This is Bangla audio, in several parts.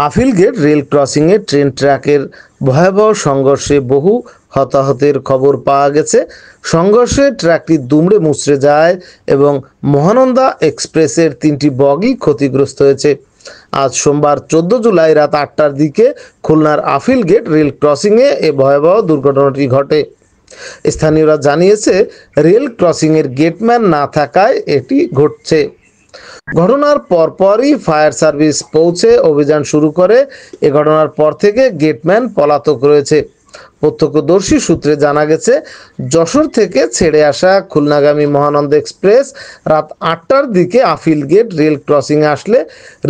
আফিলগেট রেল ক্রসিংয়ে ট্রেন ট্র্যাকের ভয়াবহ সংঘর্ষে বহু হতাহতের খবর পাওয়া গেছে। সংঘর্ষে ট্র্যাকটি দুমড়ে মুচড়ে যায় এবং মহানন্দা এক্সপ্রেসের 3টি বগি ক্ষতিগ্রস্ত হয়েছে। আজ সোমবার 14 জুলাই রাত 8টার দিকে খুলনার আফিলগেট রেল ক্রসিংয়ে এ ভয়াবহ দুর্ঘটনাটি ঘটে। স্থানীয়রা জানিয়েছে, রেল ক্রসিংয়ের গেটম্যান না থাকায় এটি ঘটছে। ঘটনার পরপরই ফায়ার সার্ভিস পৌঁছে অভিযান শুরু করে। এ ঘটনার পর থেকে গেটম্যান পলাতক রয়েছে। প্রত্যক্ষদর্শী সূত্রে জানা গেছে, যশোর থেকে ছেড়ে আসা খুলনাগামী মহানন্দা এক্সপ্রেস রাত 8টার দিকে আফিলগেট রেল ক্রসিংয়ে আসলে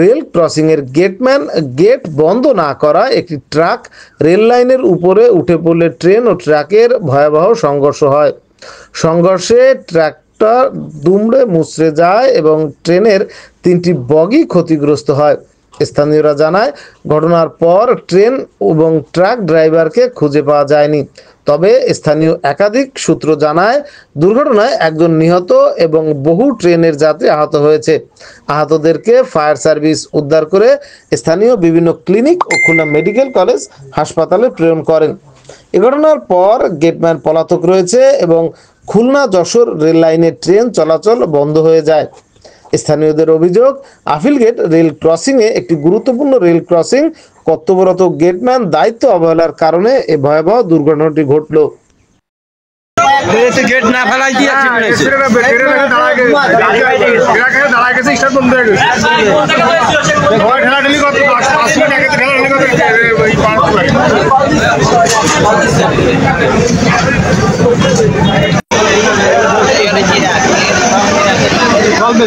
রেল ক্রসিংয়ের গেটম্যান গেট বন্ধ না করা একটি ট্রাক রেল লাইনের উপরে উঠে পড়লে ট্রেন ও ট্রাকের ভয়াবহ সংঘর্ষ হয়। সংঘর্ষে ট্রাকটা দুমড়ে মুচড়ে যায় এবং ট্রেনের 3টি বগি ক্ষতিগ্রস্ত হয়। স্থানীয়রা জানায়, ঘটনার পর ট্রেন এবং ট্রাক ড্রাইভারকে খুঁজে পাওয়া যায়নি। তবে স্থানীয় একাধিক সূত্র জানায়, দুর্ঘটনায় একজন নিহত এবং বহু ট্রেনের যাত্রী আহত হয়েছে। আহতদেরকে ফায়ার সার্ভিস উদ্ধার করে স্থানীয় বিভিন্ন ক্লিনিক ও খুলনা মেডিকেল কলেজ হাসপাতালে প্রেরণ করেন। এ ঘটনার পর গেটম্যান পলাতক রয়েছে এবং খুলনা যশোর রেল লাইনের ট্রেন চলাচল বন্ধ হয়ে যায়। স্থানীয়দের অভিযোগ, আফিলগেট রেল ক্রসিংয়ে একটি গুরুত্বপূর্ণ রেল ক্রসিং, কর্তব্যরত গেটম্যান দায়িত্ব অবহেলার কারণে এই ভয়াবহ দুর্ঘটনাটি ঘটল। গেট না ফেলাই দিয়ে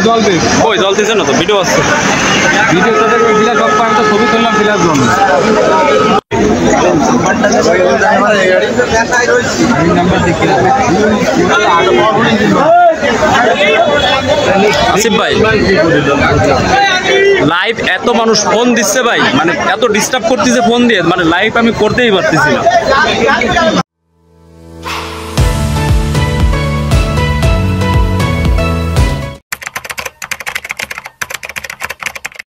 জলবে ওই জলতেছে না তো, ভিডিও আসছে, ভিডিও তাদের ফিলার সব পারে তো ছবি তুললাম ফিলার জন্য। আসিফ ভাই, লাইভ এত মানুষ ফোন দিচ্ছে ভাই, মানে এত ডিস্টার্ব করতেছে ফোন দিয়ে, মানে লাইভ আমি করতেই পারতেছি না।